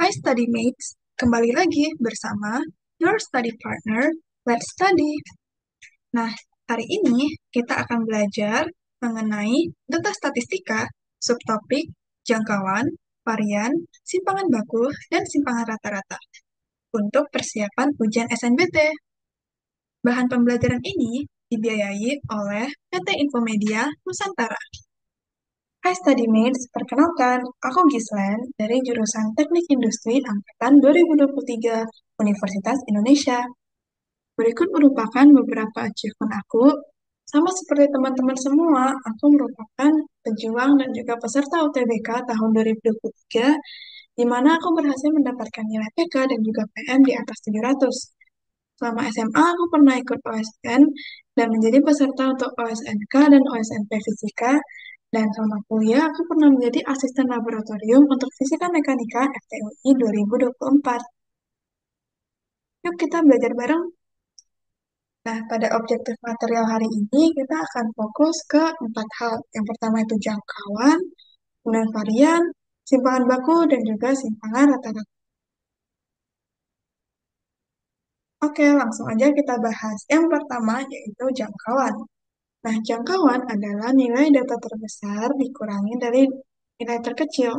Hai study mates, kembali lagi bersama your study partner, Let's Study. Nah, hari ini kita akan belajar mengenai data statistika, subtopik, jangkauan, varian, simpangan baku, dan simpangan rata-rata untuk persiapan ujian SNBT. Bahan pembelajaran ini dibiayai oleh PT Infomedia Nusantara. Hai Studymates, perkenalkan, aku Gislen dari jurusan Teknik Industri Angkatan 2023 Universitas Indonesia. Berikut merupakan beberapa achievement aku. Sama seperti teman-teman semua, aku merupakan pejuang dan juga peserta UTBK tahun 2023, di mana aku berhasil mendapatkan nilai PK dan juga PM di atas 700. Selama SMA, aku pernah ikut OSN dan menjadi peserta untuk OSNK dan OSNP Fisika, dan selama kuliah, aku pernah menjadi asisten laboratorium untuk Fisika Mekanika FTUI 2024. Yuk kita belajar bareng. Nah, pada objektif material hari ini, kita akan fokus ke 4 hal. Yang pertama itu jangkauan, kemudian varian, simpangan baku, dan juga simpangan rata-rata. Oke, langsung aja kita bahas. Yang pertama yaitu jangkauan. Nah, jangkauan adalah nilai data terbesar dikurangi dari nilai terkecil.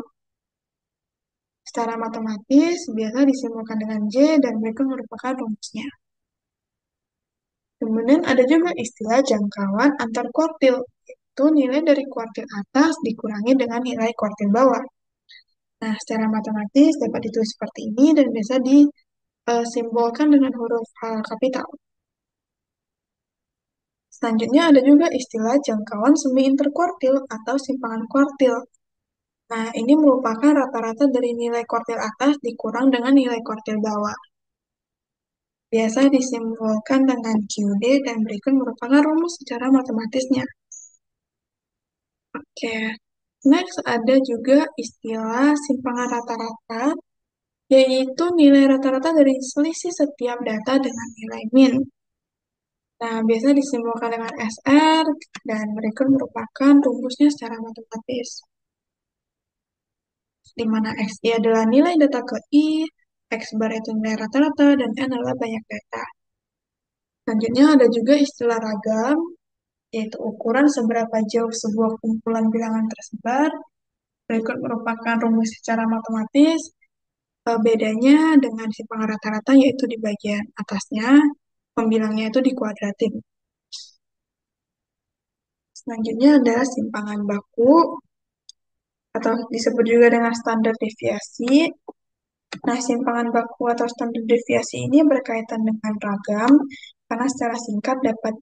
Secara matematis, biasa disimbolkan dengan J dan berikut merupakan rumusnya. Kemudian ada juga istilah jangkauan antar kuartil, yaitu nilai dari kuartil atas dikurangi dengan nilai kuartil bawah. Nah, secara matematis dapat ditulis seperti ini dan biasa disimbolkan dengan huruf H kapital. Selanjutnya ada juga istilah jangkauan semi interkuartil atau simpangan kuartil. Nah, ini merupakan rata-rata dari nilai kuartil atas dikurang dengan nilai kuartil bawah. Biasa disimbolkan dengan QD dan berikut merupakan rumus secara matematisnya. Oke, next ada juga istilah simpangan rata-rata, yaitu nilai rata-rata dari selisih setiap data dengan nilai min. Nah, biasa disimbolkan dengan SR, dan berikut merupakan rumusnya secara matematis, di mana XI adalah nilai data ke I, X bar itu nilai rata-rata, dan N adalah banyak data. Selanjutnya ada juga istilah ragam, yaitu ukuran seberapa jauh sebuah kumpulan bilangan tersebar. Berikut merupakan rumus secara matematis. Bedanya dengan simpangan rata-rata yaitu di bagian atasnya, pembilangnya itu dikuadratin. Selanjutnya ada simpangan baku, atau disebut juga dengan standar deviasi. Nah, simpangan baku atau standar deviasi ini berkaitan dengan ragam, karena secara singkat dapat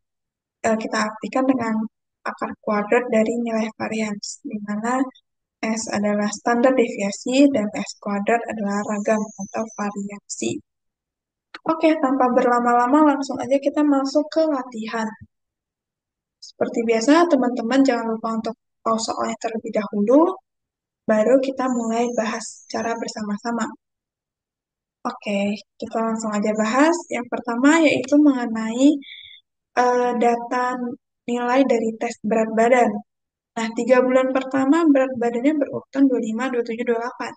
kita artikan dengan akar kuadrat dari nilai varians, di mana S adalah standar deviasi dan S kuadrat adalah ragam atau variasi. Oke, tanpa berlama-lama langsung aja kita masuk ke latihan. Seperti biasa, teman-teman jangan lupa untuk pause soalnya terlebih dahulu, baru kita mulai bahas secara bersama-sama. Oke, kita langsung aja bahas. Yang pertama yaitu mengenai data nilai dari tes berat badan. Nah, 3 bulan pertama berat badannya berurutan 25, 27, 28.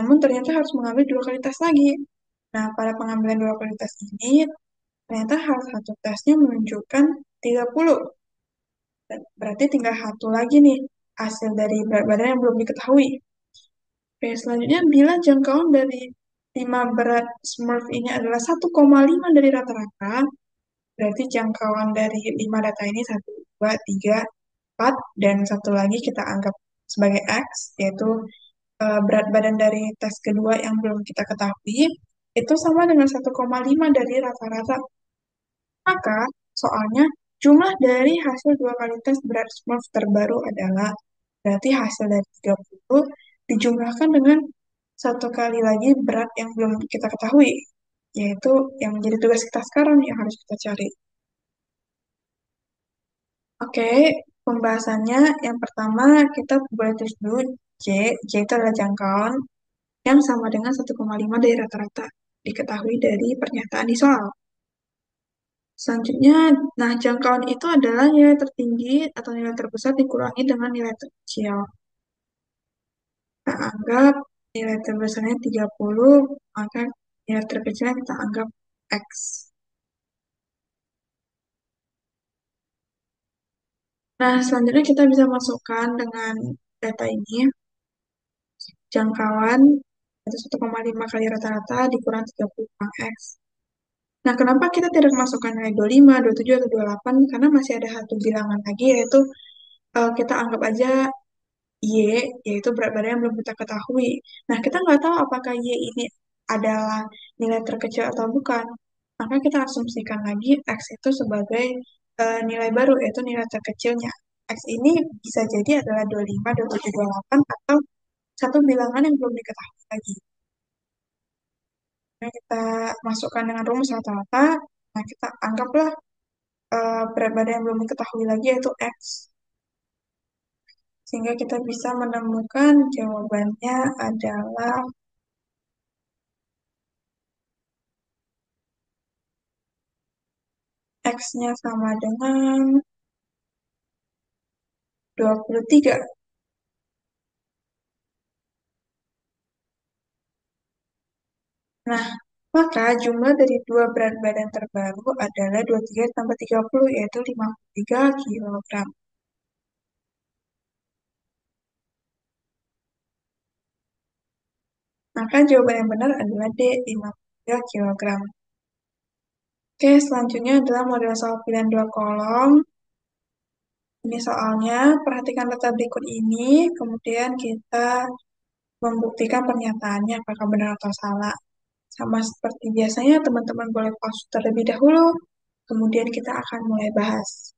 Namun ternyata harus mengambil 2 kali tes lagi. Nah, pada pengambilan 2 kali tes ini, ternyata satu tesnya menunjukkan 30. Berarti tinggal satu lagi nih, hasil dari berat badan yang belum diketahui. Oke, selanjutnya, bila jangkauan dari 5 berat Smurf ini adalah 1,5 dari rata-rata, berarti jangkauan dari 5 data ini 1, 2, 3, 4, dan satu lagi kita anggap sebagai X, yaitu berat badan dari tes kedua yang belum kita ketahui, itu sama dengan 1,5 dari rata-rata. Maka, soalnya, jumlah dari hasil 2 kali tes berat Smurf terbaru adalah, berarti hasil dari 30 dijumlahkan dengan 1 kali lagi berat yang belum kita ketahui, yaitu yang menjadi tugas kita sekarang yang harus kita cari. Oke, pembahasannya yang pertama kita boleh tulis dulu J. J itu adalah jangkauan yang sama dengan 1,5 dari rata-rata, diketahui dari pernyataan di soal. Selanjutnya, nah jangkauan itu adalah nilai tertinggi atau nilai terbesar dikurangi dengan nilai terkecil. Kita anggap nilai terbesarnya 30, maka nilai terkecilnya kita anggap X. Nah, selanjutnya kita bisa masukkan dengan data ini, jangkauan itu 1,5 kali rata-rata dikurang 30 kurang X. Nah, kenapa kita tidak masukkan nilai 25, 27, atau 28? Karena masih ada satu bilangan lagi, yaitu kita anggap aja Y, yaitu berat badan yang belum kita ketahui. Nah, kita nggak tahu apakah Y ini adalah nilai terkecil atau bukan. Maka kita asumsikan lagi X itu sebagai nilai baru, yaitu nilai terkecilnya. X ini bisa jadi adalah 25, 27, 28, atau satu bilangan yang belum diketahui lagi. Nah, kita masukkan dengan rumus rata-rata. Nah, kita anggaplah berat badan yang belum diketahui lagi yaitu X. Sehingga kita bisa menemukan jawabannya adalah X-nya sama dengan 23. Nah, maka jumlah dari dua berat badan terbaru adalah 23 tambah 30, yaitu 53 kg. Maka jawaban yang benar adalah D, 53 kg. Oke, selanjutnya adalah model soal pilihan dua kolom. Ini soalnya, perhatikan data berikut ini, kemudian kita membuktikan pernyataannya apakah benar atau salah. Sama seperti biasanya, teman-teman boleh pause terlebih dahulu, kemudian kita akan mulai bahas.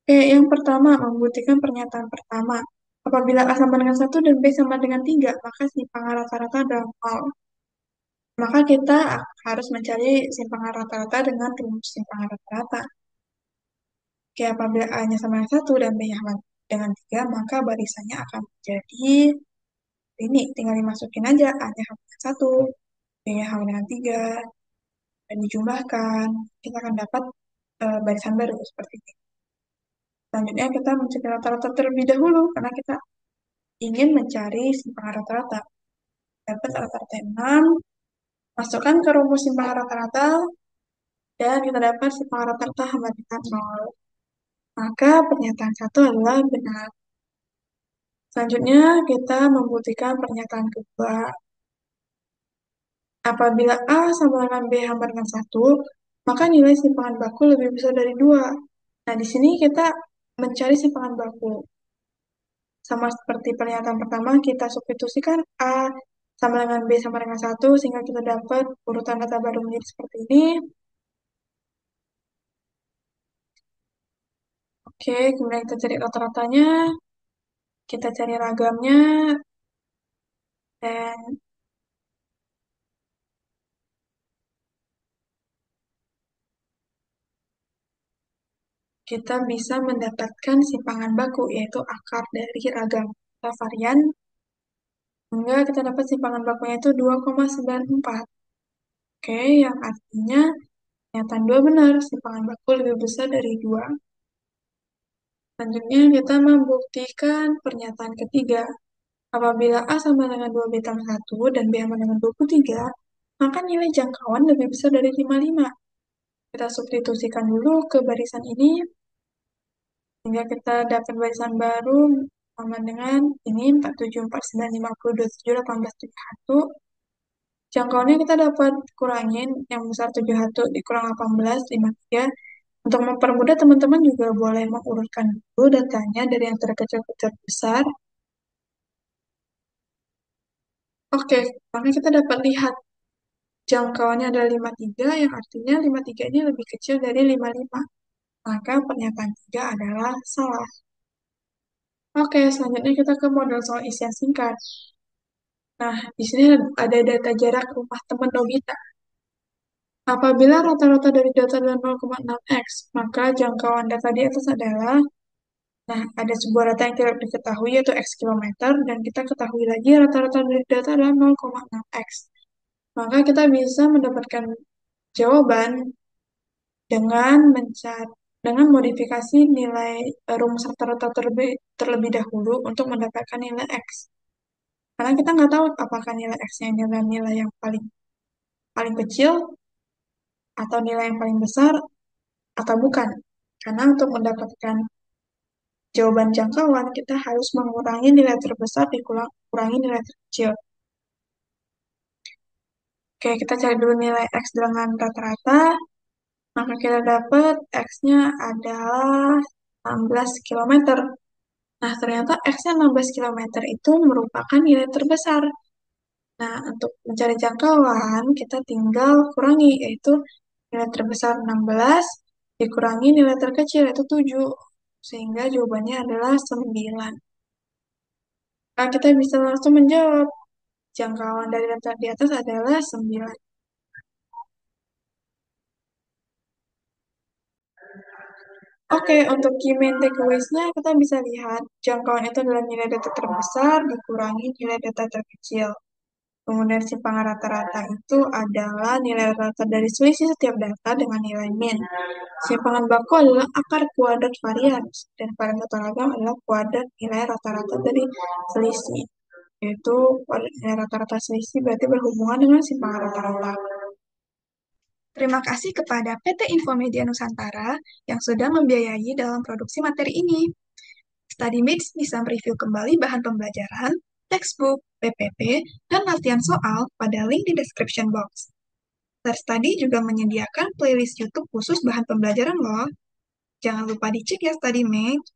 Oke, yang pertama, membuktikan pernyataan pertama. Apabila A sama dengan 1 dan B sama dengan 3, maka simpangan rata-rata adalah 0. Maka kita harus mencari simpangan rata-rata dengan rumus simpangan rata-rata. Oke, apabila A-nya sama dengan 1 dan B-nya sama dengan 3, maka barisannya akan menjadi ini. Tinggal dimasukin aja A-nya sama dengan 1, B-nya sama dengan 3, dan dijumlahkan. Kita akan dapat barisan baru seperti ini. Selanjutnya kita mencari rata-rata terlebih dahulu, karena kita ingin mencari simpangan rata-rata. Dapat rata-rata 6, masukkan ke rumus simpangan rata-rata, dan kita dapat simpangan rata-rata sama dengan 0. Maka pernyataan 1 adalah benar. Selanjutnya kita membuktikan pernyataan kedua. Apabila A sama dengan B sama dengan 1, maka nilai simpangan baku lebih besar dari 2. Nah, di sini kita mencari simpangan baku. Sama seperti pernyataan pertama, kita substitusikan A sama dengan B sama dengan 1, sehingga kita dapat urutan data baru menjadi seperti ini. Oke, kemudian kita cari rata-ratanya, kita cari ragamnya, dan kita bisa mendapatkan simpangan baku, yaitu akar dari ragam varian, hingga kita dapat simpangan bakunya itu 2,94. Oke, yang artinya pernyataan 2 benar, simpangan baku lebih besar dari 2. Selanjutnya kita membuktikan pernyataan ketiga. Apabila A sama dengan 2B tambah 1 dan B sama dengan 23, maka nilai jangkauan lebih besar dari 55. Kita substitusikan dulu ke barisan ini, sehingga kita dapat barisan baru sama dengan ini 47, 49, 50, 27, 18, 71. Jangkauannya kita dapat kurangin yang besar 71 dikurang 18, 53. Untuk mempermudah teman-teman juga boleh mengurutkan dulu datanya dari yang terkecil ke terbesar. Oke, maka kita dapat lihat jangkauannya adalah 53, yang artinya 53 ini lebih kecil dari 55. Maka pernyataan 3 adalah salah. Oke, selanjutnya kita ke model soal isian singkat. Nah, di sini ada data jarak rumah teman Nobita. Apabila rata-rata dari data adalah 0,6x, maka jangkauan data di atas adalah, nah, ada sebuah data yang tidak diketahui yaitu x kilometer, dan kita ketahui lagi rata-rata dari data adalah 0,6x. Maka kita bisa mendapatkan jawaban dengan modifikasi nilai rumus rata-rata terlebih dahulu untuk mendapatkan nilai X. Karena kita nggak tahu apakah nilai X-nya adalah nilai yang paling paling kecil atau nilai yang paling besar atau bukan. Karena untuk mendapatkan jawaban jangkauan, kita harus mengurangi nilai terbesar dikurangi nilai terkecil. Oke, kita cari dulu nilai X dengan rata-rata. Maka kita dapat X-nya adalah 16 kilometer. Nah, ternyata X-nya 16 kilometer itu merupakan nilai terbesar. Nah, untuk mencari jangkauan, kita tinggal kurangi, yaitu nilai terbesar 16 dikurangi nilai terkecil, yaitu 7. Sehingga jawabannya adalah 9. Nah, kita bisa langsung menjawab. Jangkauan dari data di atas adalah 9. Oke, untuk key main takeaways-nya kita bisa lihat jangkauan itu adalah nilai data terbesar dikurangi nilai data terkecil. Kemudian simpangan rata-rata itu adalah nilai rata-rata dari selisih setiap data dengan nilai min. Simpangan baku adalah akar kuadrat varians, dan parameter ragam adalah kuadrat nilai rata-rata dari selisih. Yaitu kuadrat nilai rata-rata selisih berarti berhubungan dengan simpangan rata-rata. Terima kasih kepada PT Infomedia Nusantara yang sudah membiayai dalam produksi materi ini. StudyMix bisa mereview kembali bahan pembelajaran, textbook, PPT, dan latihan soal pada link di description box. Study juga menyediakan playlist YouTube khusus bahan pembelajaran loh. Jangan lupa dicek ya StudyMix.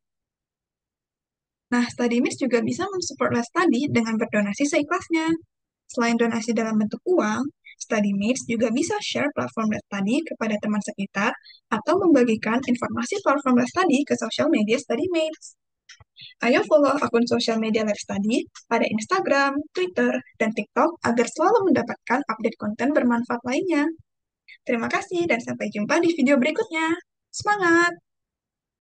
Nah, StudyMix juga bisa mensupport Let's Study dengan berdonasi seikhlasnya. Selain donasi dalam bentuk uang, StudyMates juga bisa share platform Let's Study kepada teman sekitar atau membagikan informasi platform Let's Study ke sosial media StudyMates. Ayo follow akun sosial media Let's Study pada Instagram, Twitter, dan TikTok agar selalu mendapatkan update konten bermanfaat lainnya. Terima kasih dan sampai jumpa di video berikutnya. Semangat!